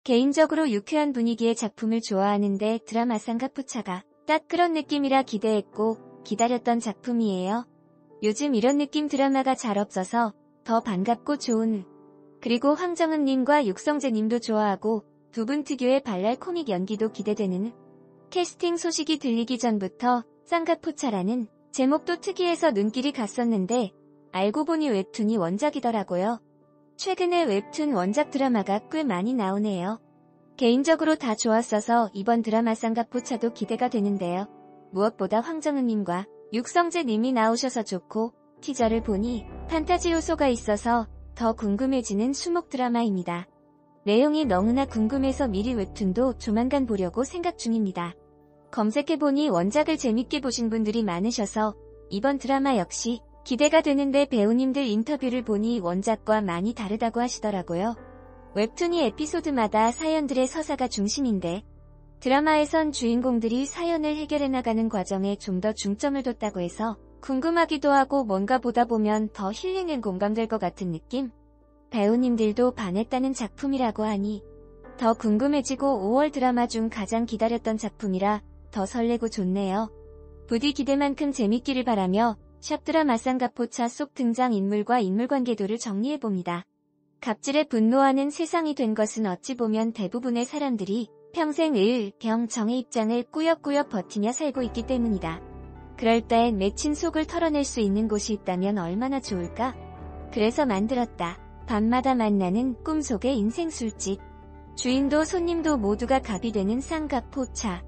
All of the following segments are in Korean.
개인적으로 유쾌한 분위기의 작품을 좋아하는데 드라마 쌍가포차가 딱 그런 느낌이라 기대했고 기다렸던 작품이에요. 요즘 이런 느낌 드라마가 잘 없어서 더 반갑고 좋은. 그리고 황정은님과 육성재님도 좋아하고 두 분 특유의 발랄 코믹 연기도 기대되는. 캐스팅 소식이 들리기 전부터 쌍가포차라는 제목도 특이해서 눈길이 갔었는데 알고 보니 웹툰이 원작이더라고요. 최근에 웹툰 원작 드라마가 꽤 많이 나오네요. 개인적으로 다 좋았어서 이번 드라마 쌍가포차도 기대가 되는데요. 무엇보다 황정은님과 육성재님이 나오셔서 좋고 티저를 보니 판타지 요소가 있어서 더 궁금해지는 수목 드라마입니다. 내용이 너무나 궁금해서 미리 웹툰도 조만간 보려고 생각 중입니다. 검색해보니 원작을 재밌게 보신 분들이 많으셔서 이번 드라마 역시 기대가 되는데 배우님들 인터뷰를 보니 원작과 많이 다르다고 하시더라고요. 웹툰이 에피소드마다 사연들의 서사가 중심인데 드라마에선 주인공들이 사연을 해결해 나가는 과정에 좀 더 중점을 뒀다고 해서 궁금하기도 하고 뭔가 보다 보면 더 힐링앤 공감될 것 같은 느낌? 배우님들도 반했다는 작품이라고 하니 더 궁금해지고 5월 드라마 중 가장 기다렸던 작품이라 더 설레고 좋네요. 부디 기대만큼 재밌기를 바라며 샵드라마 쌍가포차 속 등장인물과 인물관계도를 정리해봅니다. 갑질에 분노하는 세상이 된 것은 어찌 보면 대부분의 사람들이 평생 을, 병, 정의 입장을 꾸역꾸역 버티며 살고 있기 때문이다. 그럴 땐 맺힌 속을 털어낼 수 있는 곳이 있다면 얼마나 좋을까? 그래서 만들었다. 밤마다 만나는 꿈속의 인생 술집. 주인도 손님도 모두가 갑이 되는 쌍가포차.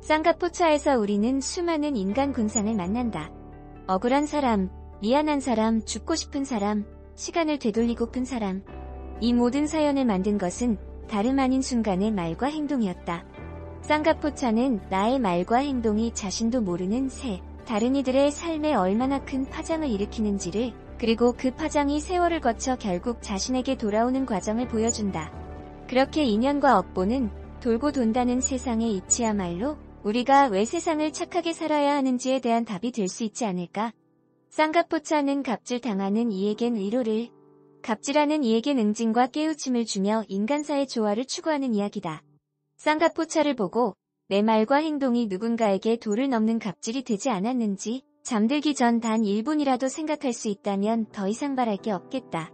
쌍가포차에서 우리는 수많은 인간 군상을 만난다. 억울한 사람, 미안한 사람, 죽고 싶은 사람, 시간을 되돌리고픈 사람. 이 모든 사연을 만든 것은 다름 아닌 순간의 말과 행동이었다. 쌍가포차는 나의 말과 행동이 자신도 모르는 다른 이들의 삶에 얼마나 큰 파장을 일으키는지를, 그리고 그 파장이 세월을 거쳐 결국 자신에게 돌아오는 과정을 보여준다. 그렇게 인연과 업보는 돌고 돈다는 세상의 이치야말로 우리가 왜 세상을 착하게 살아야 하는지에 대한 답이 될 수 있지 않을까? 쌍가포차는 갑질당하는 이에겐 위로를, 갑질하는 이에겐 응징과 깨우침을 주며 인간사의 조화를 추구하는 이야기다. 쌍가포차를 보고 내 말과 행동이 누군가에게 도를 넘는 갑질이 되지 않았는지 잠들기 전 단 1분이라도 생각할 수 있다면 더 이상 바랄 게 없겠다.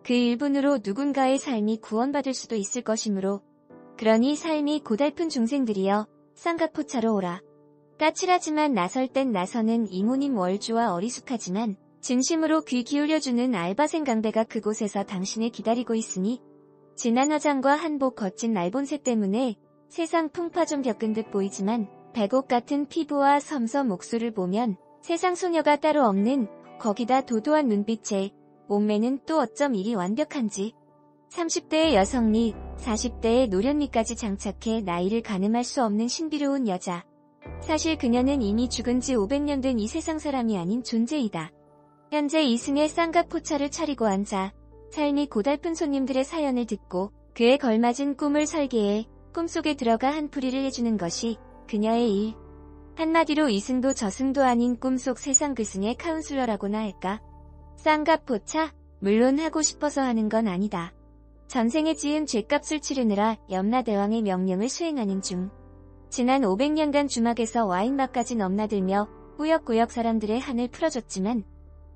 그 1분으로 누군가의 삶이 구원받을 수도 있을 것이므로. 그러니 삶이 고달픈 중생들이여 쌍가포차로 오라. 까칠하지만 나설 땐 나서는 이모님 월주와 어리숙하지만 진심으로 귀 기울여주는 알바생 강배가 그곳에서 당신을 기다리고 있으니 진한 화장과 한복 거친 날본새 때문에 세상 풍파 좀 겪은 듯 보이지만 백옥 같은 피부와 섬섬 목소리를 보면 세상 소녀가 따로 없는, 거기다 도도한 눈빛에 몸매는 또 어쩜 이리 완벽한지. 30대의 여성미, 40대의 노련미까지 장착해 나이를 가늠할 수 없는 신비로운 여자. 사실 그녀는 이미 죽은 지 500년 된 이 세상 사람이 아닌 존재이다. 현재 이승의 쌍가포차를 차리고 앉아 삶이 고달픈 손님들의 사연을 듣고 그에 걸맞은 꿈을 설계해 꿈속에 들어가 한풀이를 해주는 것이 그녀의 일. 한마디로 이승도 저승도 아닌 꿈속 세상 그승의 카운슬러라고나 할까? 쌍가포차? 물론 하고 싶어서 하는 건 아니다. 전생에 지은 죄값을 치르느라 염라대왕의 명령을 수행하는 중. 지난 500년간 주막에서 와인밥까지 넘나들며 꾸역꾸역 사람들의 한을 풀어줬지만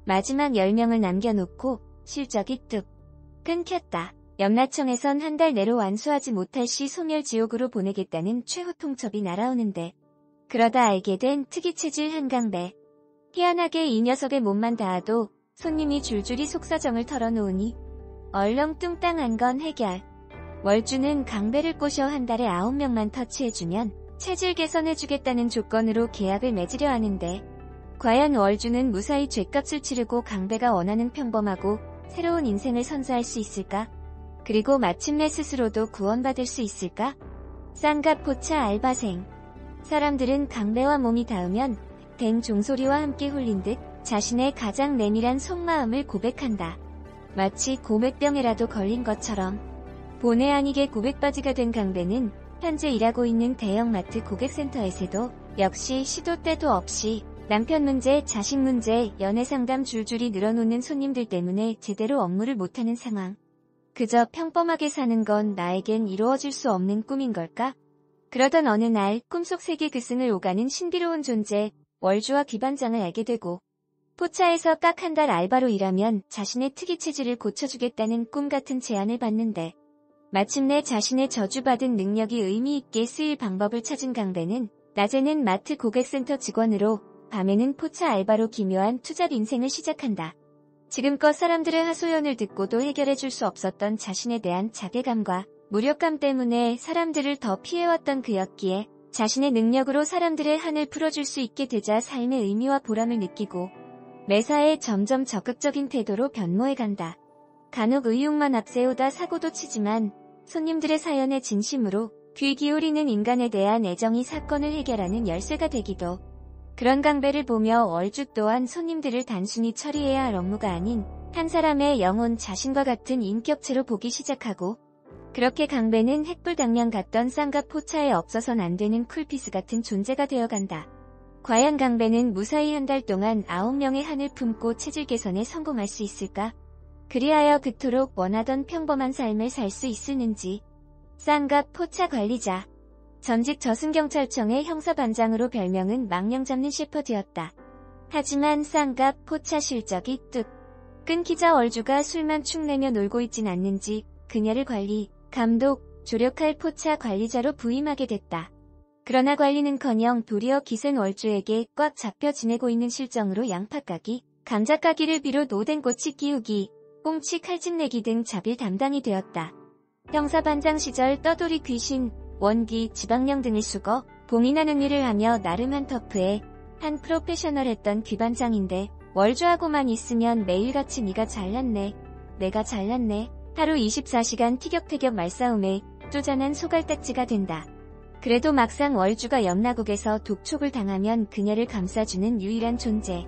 마지막 10명을 남겨놓고 실적이 뚝 끊겼다. 염라청에선 한 달 내로 완수하지 못할 시 소멸지옥으로 보내겠다는 최후 통첩이 날아오는데 그러다 알게 된 특이체질 한강배. 희한하게 이 녀석의 몸만 닿아도 손님이 줄줄이 속사정을 털어놓으니 얼렁뚱땅한 건 해결. 월주는 강배를 꼬셔 한 달에 9명만 터치해주면 체질 개선해주겠다는 조건으로 계약을 맺으려 하는데 과연 월주는 무사히 죄값을 치르고 강배가 원하는 평범하고 새로운 인생을 선사할 수 있을까? 그리고 마침내 스스로도 구원받을 수 있을까? 쌍가포차 알바생. 사람들은 강배와 몸이 닿으면 댕 종소리와 함께 홀린 듯 자신의 가장 내밀한 속마음을 고백한다. 마치 고백병에라도 걸린 것처럼. 본의 아니게 고백바지가 된 강배는 현재 일하고 있는 대형마트 고객센터에서도 역시 시도 때도 없이 남편 문제, 자식 문제, 연애 상담 줄줄이 늘어놓는 손님들 때문에 제대로 업무를 못하는 상황. 그저 평범하게 사는 건 나에겐 이루어질 수 없는 꿈인 걸까? 그러던 어느 날 꿈속 세계 그승을 오가는 신비로운 존재, 월주와 귀반장을 알게 되고 포차에서 딱 한 달 알바로 일하면 자신의 특이 체질을 고쳐주겠다는 꿈 같은 제안을 받는데 마침내 자신의 저주받은 능력이 의미 있게 쓰일 방법을 찾은 강배는 낮에는 마트 고객센터 직원으로 밤에는 포차 알바로 기묘한 투잡 인생을 시작한다. 지금껏 사람들의 하소연을 듣고도 해결해줄 수 없었던 자신에 대한 자괴감과 무력감 때문에 사람들을 더 피해왔던 그였기에 자신의 능력으로 사람들의 한을 풀어줄 수 있게 되자 삶의 의미와 보람을 느끼고 매사에 점점 적극적인 태도로 변모해간다. 간혹 의욕만 앞세우다 사고도 치지만 손님들의 사연에 진심으로 귀 기울이는 인간에 대한 애정이 사건을 해결하는 열쇠가 되기도. 그런 강배를 보며 월주 또한 손님들을 단순히 처리해야 할 업무가 아닌 한 사람의 영혼 자신과 같은 인격체로 보기 시작하고 그렇게 강배는 획불당면 같던 쌍갑 포차에 없어선 안 되는 쿨피스 같은 존재가 되어간다. 과연 강배는 무사히 한 달 동안 9명의 한을 품고 체질 개선에 성공할 수 있을까? 그리하여 그토록 원하던 평범한 삶을 살 수 있을는지. 쌍갑 포차 관리자. 전직 저승경찰청의 형사반장으로 별명은 망령 잡는 셰퍼드였다. 하지만 쌍갑 포차 실적이 뚝 끊기자 월주가 술만 축 내며 놀고 있진 않는지 그녀를 관리, 감독, 조력할 포차 관리자로 부임하게 됐다. 그러나 관리는커녕 도리어 기센 월주에게 꽉 잡혀 지내고 있는 실정으로 양파 까기, 감자 까기를 비롯 오뎅 꼬치 끼우기, 꽁치 칼집 내기 등 자빌 담당이 되었다. 형사반장 시절 떠돌이 귀신, 원기, 지방령 등을 수거, 봉인하는 일을 하며 나름 한 터프에 한 프로페셔널했던 귀반장인데 월주하고만 있으면 매일같이 네가 잘났네, 내가 잘났네, 하루 24시간 티격태격 말싸움에 쪼잔한 소갈딱지가 된다. 그래도 막상 월주가 염라국에서 독촉을 당하면 그녀를 감싸주는 유일한 존재.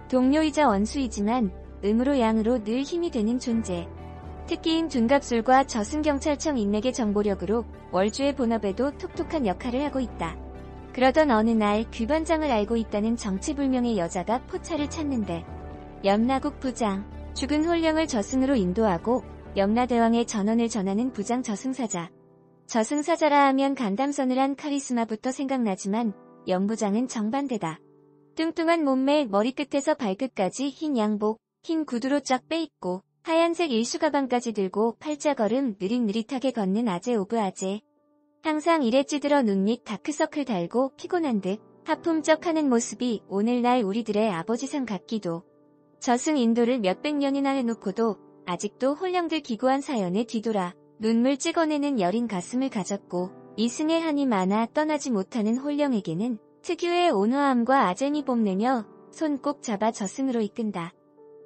동료이자 원수이지만 음으로 양으로 늘 힘이 되는 존재. 특기인 둔갑술과 저승경찰청 인맥의 정보력으로 월주의 본업에도 톡톡한 역할을 하고 있다. 그러던 어느 날 귀반장을 알고 있다는 정체불명의 여자가 포차를 찾는데 염라국 부장, 죽은 홀령을 저승으로 인도하고 염라대왕의 전원을 전하는 부장 저승사자. 저승사자라 하면 간담서늘한 카리스마부터 생각나지만 염부장은 정반대다. 뚱뚱한 몸매 머리끝에서 발끝까지 흰 양복, 흰 구두로 쫙 빼입고 하얀색 일수가방까지 들고 팔자걸음 느릿느릿하게 걷는 아재 오브 아재. 항상 일에 찌들어 눈 밑 다크서클 달고 피곤한 듯 하품쩍하는 모습이 오늘날 우리들의 아버지상 같기도. 저승 인도를 몇백 년이나 해놓고도 아직도 홀령들 기구한 사연에 뒤돌아 눈물 찍어내는 여린 가슴을 가졌고 이승의 한이 많아 떠나지 못하는 홀령에게는 특유의 온화함과 아쟁이 뽐내며 손 꼭 잡아 저승으로 이끈다.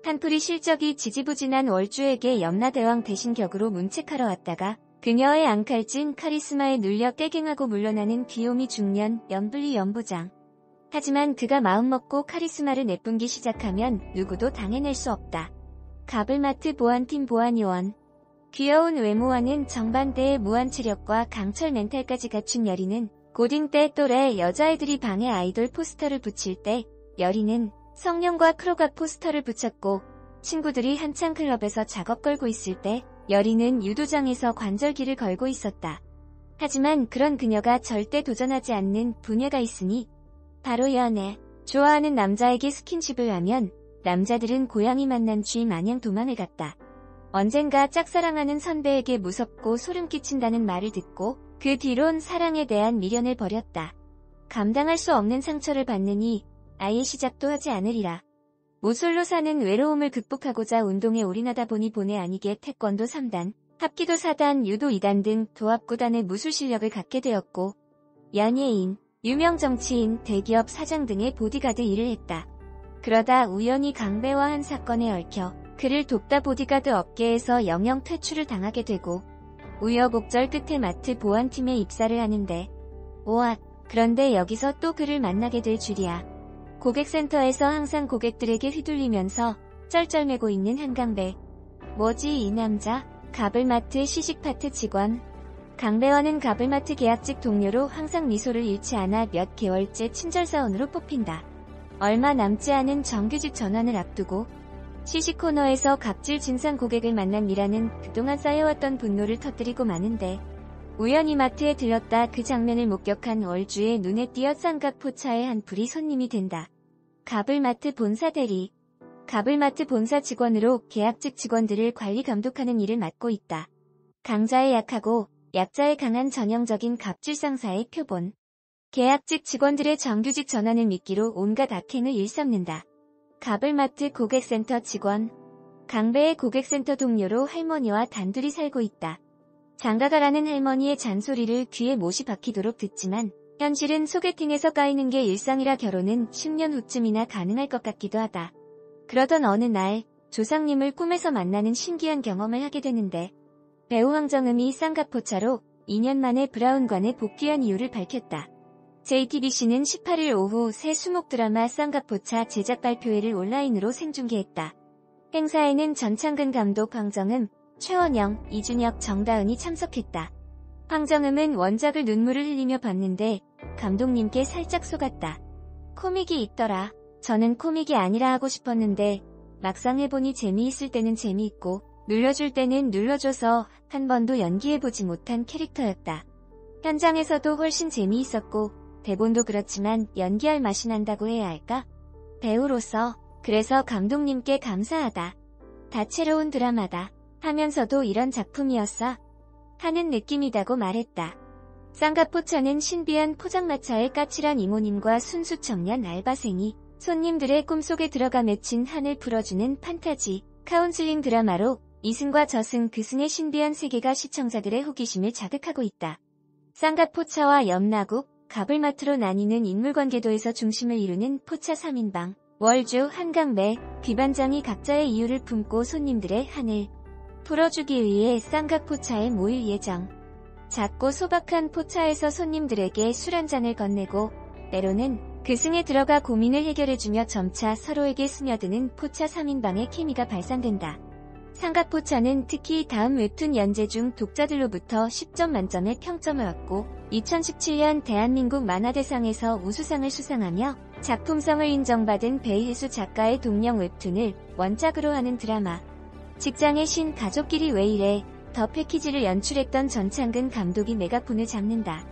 한풀이 실적이 지지부진한 월주에게 염라대왕 대신 격으로 문책하러 왔다가 그녀의 앙칼진 카리스마에 눌려 깨갱하고 물러나는 귀요미 중년 염블리 염부장. 하지만 그가 마음먹고 카리스마를 내뿜기 시작하면 누구도 당해낼 수 없다. 가블마트 보안팀 보안요원. 귀여운 외모와는 정반대의 무한 체력과 강철 멘탈까지 갖춘 여리는 고딩 때 또래 여자애들이 방에 아이돌 포스터를 붙일 때 여리는 성룡과 크로가 포스터를 붙였고 친구들이 한창 클럽에서 작업 걸고 있을 때 여리는 유도장에서 관절기를 걸고 있었다. 하지만 그런 그녀가 절대 도전하지 않는 분야가 있으니 바로 연애. 좋아하는 남자에게 스킨십을 하면 남자들은 고양이 만난 쥐 마냥 도망을 갔다. 언젠가 짝사랑하는 선배에게 무섭고 소름 끼친다는 말을 듣고 그 뒤론 사랑에 대한 미련을 버렸다. 감당할 수 없는 상처를 받느니 아예 시작도 하지 않으리라. 모솔로 사는 외로움을 극복하고자 운동에 올인하다 보니 본의 아니게 태권도 3단, 합기도 4단, 유도 2단 등 도합구단의 무술 실력을 갖게 되었고 연예인, 유명 정치인, 대기업 사장 등의 보디가드 일을 했다. 그러다 우연히 강배와 한 사건에 얽혀 그를 돕다 보디가드 업계에서 영영 퇴출을 당하게 되고 우여곡절 끝에 마트 보안팀에 입사를 하는데 오앗, 그런데 여기서 또 그를 만나게 될 줄이야. 고객센터에서 항상 고객들에게 휘둘리면서 쩔쩔매고 있는 한강배. 뭐지 이 남자? 가블마트 시식파트 직원. 강배와는 가블마트 계약직 동료로 항상 미소를 잃지 않아 몇 개월째 친절사원으로 뽑힌다. 얼마 남지 않은 정규직 전환을 앞두고 시시코너에서 갑질 진상 고객을 만난 미라는 그동안 쌓여왔던 분노를 터뜨리고 마는데, 우연히 마트에 들렀다 그 장면을 목격한 월주의 눈에 띄어 쌍각포차의 한 불이 손님이 된다. 가블마트 본사 대리. 가블마트 본사 직원으로 계약직 직원들을 관리 감독하는 일을 맡고 있다. 강자에 약하고 약자에 강한 전형적인 갑질 상사의 표본. 계약직 직원들의 정규직 전환을 미끼로 온갖 악행을 일삼는다. 가블마트 고객센터 직원. 강배의 고객센터 동료로 할머니와 단둘이 살고 있다. 장가가라는 할머니의 잔소리를 귀에 못이 박히도록 듣지만 현실은 소개팅에서 까이는 게 일상이라 결혼은 10년 후쯤이나 가능할 것 같기도 하다. 그러던 어느 날 조상님을 꿈에서 만나는 신기한 경험을 하게 되는데, 배우 황정음이 쌍각포차로 2년 만에 브라운관에 복귀한 이유를 밝혔다. JTBC는 18일 오후 새 수목 드라마 쌍각포차 제작 발표회를 온라인으로 생중계했다. 행사에는 전창근 감독, 황정음, 최원영, 이준혁, 정다은이 참석했다. 황정음은 원작을 눈물을 흘리며 봤는데 감독님께 살짝 속았다. 코믹이 있더라. 저는 코믹이 아니라 하고 싶었는데 막상 해보니 재미있을 때는 재미있고 눌러줄 때는 눌러줘서 한 번도 연기해보지 못한 캐릭터였다. 현장에서도 훨씬 재미있었고 대본도 그렇지만 연기할 맛이 난다고 해야 할까? 배우로서 그래서 감독님께 감사하다. 다채로운 드라마다 하면서도 이런 작품이었어? 하는 느낌이다고 말했다. 쌍각포차는 신비한 포장마차의 까칠한 이모님과 순수 청년 알바생이 손님들의 꿈속에 들어가 맺힌 한을 풀어주는 판타지 카운슬링 드라마로 이승과 저승 그승의 신비한 세계가 시청자들의 호기심을 자극하고 있다. 쌍각포차와 염라국, 가블마트로 나뉘는 인물관계도에서 중심을 이루는 포차 3인방, 월주, 한강배, 귀반장이 각자의 이유를 품고 손님들의 한을 풀어주기 위해 쌍각포차에 모일 예정. 작고 소박한 포차에서 손님들에게 술 한잔을 건네고 때로는 그승에 들어가 고민을 해결해주며 점차 서로에게 스며드는 포차 3인방의 케미가 발산된다. 쌍각포차는 특히 다음 웹툰 연재 중 독자들로부터 10점 만점의 평점을 얻고 2017년 대한민국 만화대상에서 우수상을 수상하며 작품성을 인정받은 배일수 작가의 동명 웹툰을 원작으로 하는 드라마. 직장의 신 가족끼리 왜 이래 더 패키지를 연출했던 전창근 감독이 메가폰을 잡는다.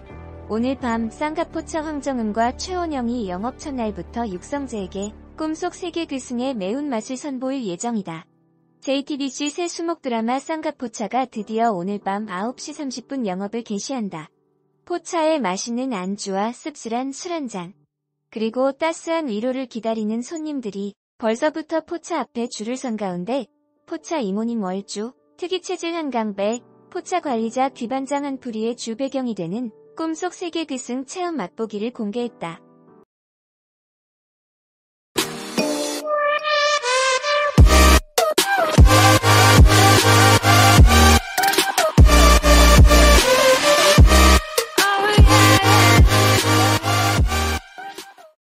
오늘 밤 쌍각포차 황정음과 최원영이 영업 첫날부터 육성재에게 꿈속 세계 그승의 매운맛을 선보일 예정이다. JTBC 새 수목 드라마 쌍각포차가 드디어 오늘 밤 9시 30분 영업을 개시한다. 포차의 맛있는 안주와 씁쓸한 술 한잔, 그리고 따스한 위로를 기다리는 손님들이 벌써부터 포차 앞에 줄을 선 가운데 포차 이모님 월주, 특이체질 한강배, 포차 관리자 귀반장 한풀이의 주 배경이 되는 꿈속 세계 그승 체험 맛보기를 공개했다.